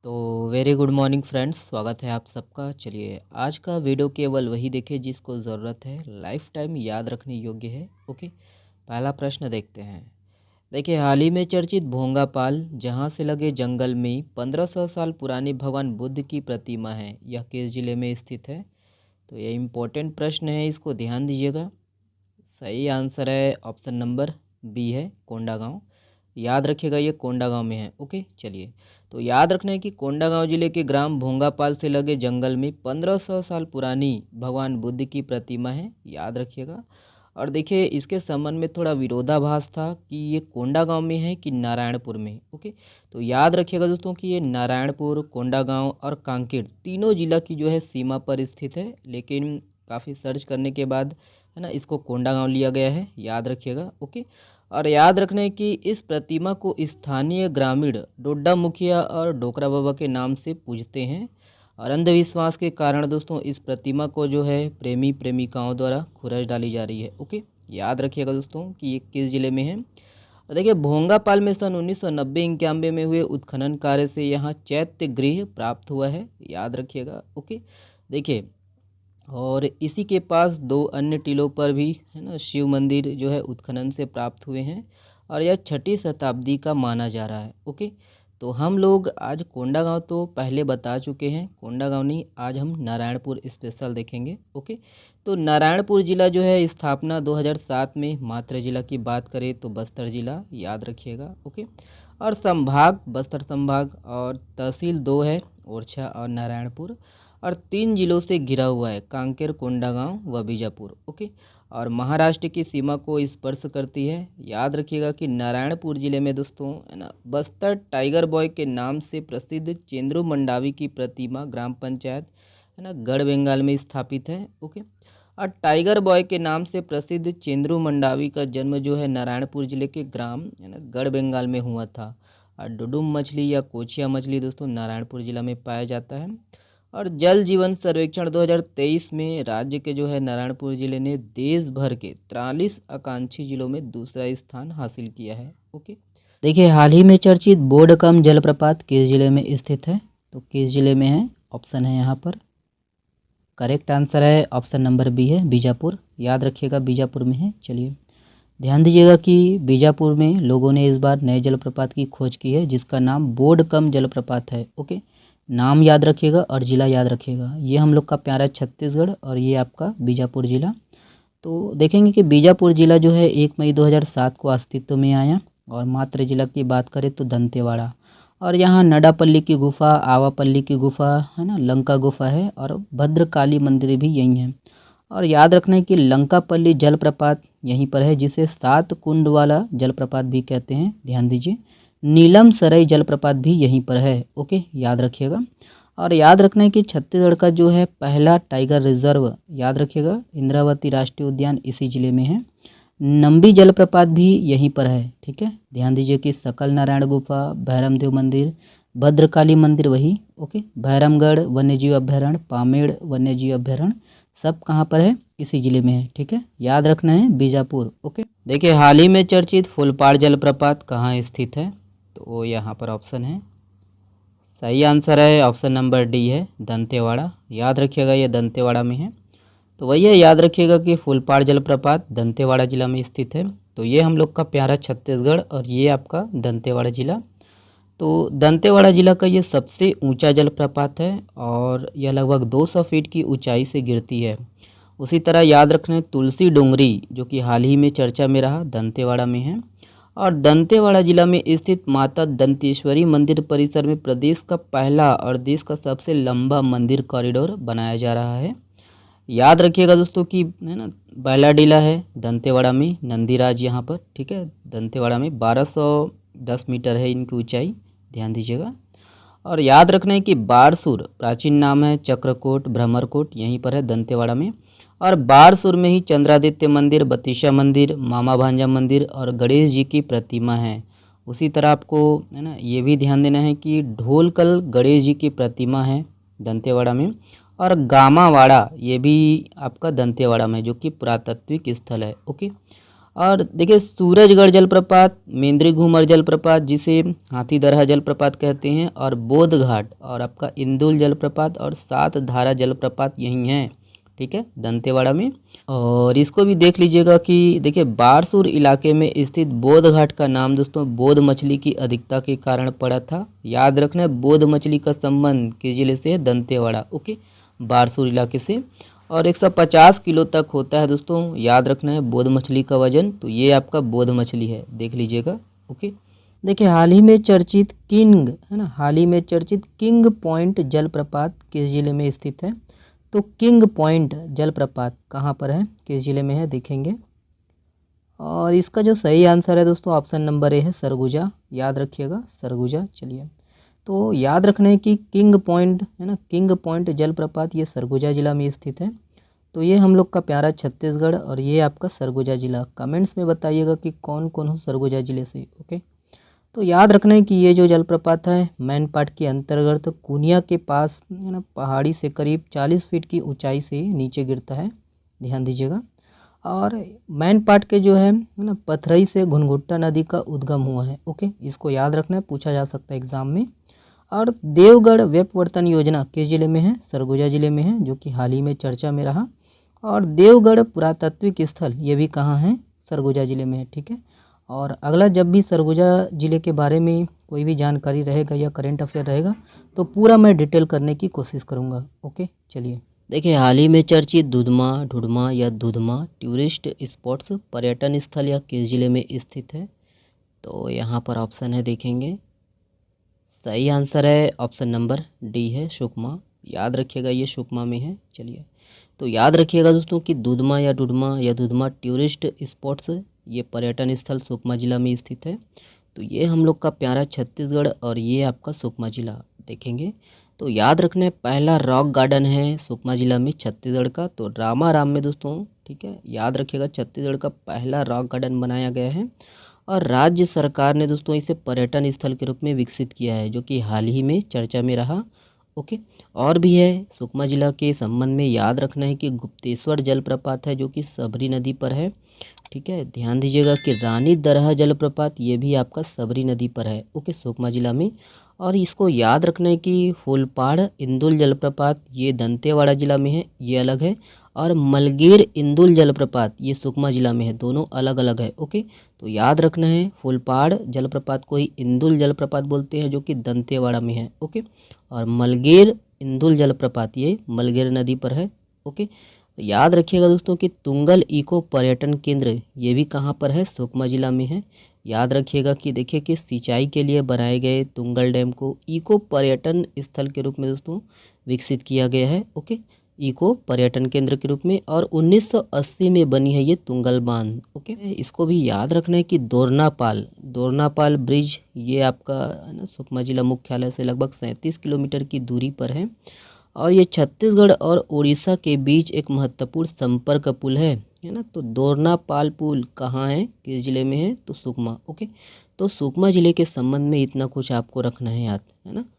तो very good morning friends, स्वागत है आप सबका। चलिए आज का वीडियो केवल वही देखे जिसको ज़रूरत है, लाइफ टाइम याद रखने योग्य है। ओके, पहला प्रश्न देखते हैं। देखिए, हाल ही में चर्चित भोंगापाल जहां से लगे जंगल में 1500 साल पुरानी भगवान बुद्ध की प्रतिमा है, यह किस जिले में स्थित है? तो ये इम्पोर्टेंट प्रश्न है, इसको ध्यान दीजिएगा। सही आंसर है ऑप्शन नंबर बी है, कोंडागांव। याद रखिएगा, ये कोंडागांव में है। ओके, चलिए तो याद रखना है कि कोंडागांव जिले के ग्राम भोंगापाल से लगे जंगल में 1500 साल पुरानी भगवान बुद्ध की प्रतिमा है, याद रखिएगा। और देखिए, इसके संबंध में थोड़ा विरोधाभास था कि ये कोंडागांव में है कि नारायणपुर में। ओके, तो याद रखिएगा दोस्तों कि ये नारायणपुर, कोंडागांव और कांकेर तीनों जिला की जो है सीमा पर स्थित है, लेकिन काफ़ी सर्च करने के बाद है ना इसको कोंडागांव लिया गया है, याद रखिएगा। ओके, और याद रखना है कि इस प्रतिमा को स्थानीय ग्रामीण डोडा मुखिया और डोकरा बाबा के नाम से पूजते हैं। और अंधविश्वास के कारण दोस्तों इस प्रतिमा को जो है प्रेमी प्रेमिकाओं द्वारा खुरच डाली जा रही है। ओके, याद रखिएगा दोस्तों कि ये किस जिले में है। और देखिए, भोंगापाल में सन 1990-91 में हुए उत्खनन कार्य से यहाँ चैत्य गृह प्राप्त हुआ है, याद रखिएगा। ओके, देखिए, और इसी के पास दो अन्य टीलों पर भी है ना शिव मंदिर जो है उत्खनन से प्राप्त हुए हैं, और यह 6ठी शताब्दी का माना जा रहा है। ओके, तो हम लोग आज कोंडागांव तो पहले बता चुके हैं, कोंडागांव नहीं, आज हम नारायणपुर स्पेशल देखेंगे। ओके, तो नारायणपुर जिला जो है स्थापना 2007 में। मात्र जिला की बात करें तो बस्तर जिला, याद रखिएगा। ओके, और संभाग बस्तर संभाग, और तहसील दो है, ओरछा और नारायणपुर, और 3 जिलों से घिरा हुआ है, कांकेर, कोंडागांव व बीजापुर। ओके, और महाराष्ट्र की सीमा को स्पर्श करती है। याद रखिएगा कि नारायणपुर जिले में दोस्तों है ना बस्तर टाइगर बॉय के नाम से प्रसिद्ध चेंद्रू मंडावी की प्रतिमा ग्राम पंचायत है ना गढ़ बंगाल में स्थापित है। ओके, और टाइगर बॉय के नाम से प्रसिद्ध चेंद्रू मंडावी का जन्म जो है नारायणपुर जिले के ग्राम है ना गढ़ बंगाल में हुआ था। और डुडुम मछली या कोचिया मछली दोस्तों नारायणपुर जिला में पाया जाता है। और जल जीवन सर्वेक्षण 2023 में राज्य के जो है नारायणपुर जिले ने देश भर के 43 आकांक्षी जिलों में दूसरा स्थान हासिल किया है। ओके, देखिए, हाल ही में चर्चित बोडकम जलप्रपात किस जिले में स्थित है? तो किस जिले में है? ऑप्शन है यहाँ पर। करेक्ट आंसर है ऑप्शन नंबर बी है, बीजापुर। याद रखिएगा, बीजापुर में है। चलिए ध्यान दीजिएगा कि बीजापुर में लोगों ने इस बार नए जलप्रपात की खोज की है, जिसका नाम बोडकम जलप्रपात है। ओके, नाम याद रखिएगा और ज़िला याद रखिएगा। ये हम लोग का प्यारा छत्तीसगढ़ और ये आपका बीजापुर ज़िला। तो देखेंगे कि बीजापुर ज़िला जो है 1 मई 2007 को अस्तित्व में आया। और मात्र जिला की बात करें तो दंतेवाड़ा, और यहाँ नडापल्ली की गुफा, आवापल्ली की गुफा है ना, लंका गुफा है, और भद्रकाली मंदिर भी यहीं है। और याद रखना है कि लंकापल्ली जलप्रपात यहीं पर है, जिसे 7 कुंड वाला जलप्रपात भी कहते हैं, ध्यान दीजिए। नीलम सराय जलप्रपात भी यहीं पर है। ओके, याद रखिएगा। और याद रखना है कि छत्तीसगढ़ का जो है पहला टाइगर रिजर्व, याद रखिएगा, इंद्रावती राष्ट्रीय उद्यान इसी जिले में है। नंबी जलप्रपात भी यहीं पर है। ठीक है, ध्यान दीजिए कि सकल नारायण गुफा, भैरमदेव मंदिर, भद्रकाली मंदिर वही। ओके, भैरमगढ़ वन्यजीव अभ्यारण्य, पामेड़ वन्यजीव अभ्यारण्य, सब कहाँ पर है? इसी जिले में है। ठीक है, याद रखना है, बीजापुर। ओके, देखिए, हाल ही में चर्चित फुलपाड़ जलप्रपात कहाँ स्थित है? तो यहाँ पर ऑप्शन है। सही आंसर है ऑप्शन नंबर डी है, दंतेवाड़ा। याद रखिएगा, ये दंतेवाड़ा में है। तो वही है, याद रखिएगा कि फुलपाड़ जलप्रपात दंतेवाड़ा जिला में स्थित है। तो ये हम लोग का प्यारा छत्तीसगढ़ और ये आपका दंतेवाड़ा जिला। तो दंतेवाड़ा जिला का ये सबसे ऊंचा जलप्रपात है, और यह लगभग 200 फीट की ऊंचाई से गिरती है। उसी तरह याद रखना है तुलसी डोंगरी, जो कि हाल ही में चर्चा में रहा, दंतेवाड़ा में है। और दंतेवाड़ा जिला में स्थित माता दंतेश्वरी मंदिर परिसर में प्रदेश का पहला और देश का सबसे लंबा मंदिर कॉरिडोर बनाया जा रहा है। याद रखिएगा दोस्तों कि है ना बैलाडीला है दंतेवाड़ा में, नंदीराज यहाँ पर। ठीक है, दंतेवाड़ा में 1210 मीटर है इनकी ऊंचाई, ध्यान दीजिएगा। और याद रखना है कि बारसूर प्राचीन नाम है चक्रकोट, भ्रमरकोट, यहीं पर है दंतेवाड़ा में। और बारसूर में ही चंद्रादित्य मंदिर, बतीशा मंदिर, मामा भांजा मंदिर और गणेश जी की प्रतिमा है। उसी तरह आपको है ना ये भी ध्यान देना है कि ढोलकल गणेश जी की प्रतिमा है दंतेवाड़ा में। और गामावाड़ा ये भी आपका दंतेवाड़ा में, जो कि पुरातात्विक स्थल है। ओके, और देखिए सूरजगढ़ जलप्रपात, मेंद्री घूमर जलप्रपात जिसे हाथीदरहा जलप्रपात कहते हैं, और बोध घाट और आपका इंदुल जलप्रपात और सात धारा जलप्रपात यही हैं, ठीक है, दंतेवाड़ा में। और इसको भी देख लीजिएगा कि देखिए बारसूर इलाके में स्थित बोध घाट का नाम दोस्तों बोध मछली की अधिकता के कारण पड़ा था। याद रखना है बोध मछली का संबंध किस जिले से है? दंतेवाड़ा, ओके, बारसूर इलाके से। और 150 किलो तक होता है दोस्तों, याद रखना है बोध मछली का वजन। तो ये आपका बोध मछली है, देख लीजिएगा, ओके। देखिए हाल ही में चर्चित किंग है ना, हाल ही में चर्चित किंग पॉइंट जलप्रपात किस जिले में स्थित है? तो किंग पॉइंट जलप्रपात कहाँ पर है, किस जिले में है, देखेंगे। और इसका जो सही आंसर है दोस्तों ऑप्शन नंबर ए है सरगुजा, याद रखिएगा सरगुजा। चलिए, तो याद रखना है कि किंग पॉइंट है ना, किंग पॉइंट जलप्रपात ये सरगुजा जिला में स्थित है। तो ये हम लोग का प्यारा छत्तीसगढ़ और ये आपका सरगुजा जिला। कमेंट्स में बताइएगा कि कौन कौन हो सरगुजा जिले से, ओके। तो याद रखना है कि ये जो जलप्रपात है मैनपाट के अंतर्गत कुनिया के पास है ना, पहाड़ी से करीब 40 फीट की ऊंचाई से नीचे गिरता है, ध्यान दीजिएगा। और मैनपाट के जो है ना पथरई से घुनघुट्टा नदी का उद्गम हुआ है, ओके, इसको याद रखना है, पूछा जा सकता है एग्जाम में। और देवगढ़ व्यपवर्तन योजना किस जिले में है? सरगुजा जिले में है, जो कि हाल ही में चर्चा में रहा। और देवगढ़ पुरातात्विक स्थल ये भी कहाँ है? सरगुजा जिले में है, ठीक है। और अगला जब भी सरगुजा जिले के बारे में कोई भी जानकारी रहेगा या करेंट अफेयर रहेगा तो पूरा मैं डिटेल करने की कोशिश करूँगा, ओके। चलिए, देखिए हाल ही में चर्चित दुधमा, ढुढमा या दुधमा टूरिस्ट स्पॉट्स पर्यटन स्थल या किस जिले में स्थित है? तो यहाँ पर ऑप्शन है, देखेंगे। सही आंसर है ऑप्शन नंबर डी है सुकमा, याद रखिएगा ये सुकमा में है। चलिए, तो याद रखिएगा दोस्तों कि दुधमा या डुडमा या दुधमा टूरिस्ट स्पॉट्स ये पर्यटन स्थल सुकमा जिला में स्थित है। तो ये हम लोग का प्यारा छत्तीसगढ़ और ये आपका सुकमा जिला, देखेंगे। तो याद रखना है पहला रॉक गार्डन है सुकमा जिला में छत्तीसगढ़ का, तो रामाराम में दोस्तों, ठीक है, याद रखिएगा छत्तीसगढ़ का पहला रॉक गार्डन बनाया गया है। और राज्य सरकार ने दोस्तों इसे पर्यटन स्थल के रूप में विकसित किया है, जो कि हाल ही में चर्चा में रहा, ओके। और भी है सुकमा जिला के संबंध में, याद रखना है कि गुप्तेश्वर जलप्रपात है जो कि सबरी नदी पर है, ठीक है। ध्यान दीजिएगा कि रानी दरहा जलप्रपात ये भी आपका सबरी नदी पर है, ओके, सुकमा जिला में। और इसको याद रखना है कि फूलपाड़ इंदुल जलप्रपात ये दंतेवाड़ा जिला में है, ये अलग है। और मलगेर इंदुल जलप्रपात ये सुकमा जिला में है, दोनों अलग अलग है, ओके। तो याद रखना है फूलपाड़ जलप्रपात को ही इंदुल जलप्रपात बोलते हैं जो कि दंतेवाड़ा में है, ओके। और मलगेर इंदुल जलप्रपात ये मलगेर नदी पर है, ओके। तो याद रखिएगा दोस्तों कि तुंगल इको पर्यटन केंद्र ये भी कहाँ पर है? सुकमा जिला में है। याद रखिएगा कि देखिए कि सिंचाई के लिए बनाए गए तुंगल डैम को इको पर्यटन स्थल के रूप में दोस्तों विकसित किया गया है, ओके, इको पर्यटन केंद्र के रूप में। और 1980 में बनी है ये तुंगल बांध, ओके। इसको भी याद रखना है कि दोरनापाल ब्रिज ये आपका है ना सुकमा जिला मुख्यालय से लगभग 37 किलोमीटर की दूरी पर है। और ये छत्तीसगढ़ और उड़ीसा के बीच एक महत्वपूर्ण संपर्क पुल है ना। तो दोरनापाल पुल कहाँ है, किस जिले में है? तो सुकमा, ओके। तो सुकमा जिले के संबंध में इतना कुछ आपको रखना है याद, है ना।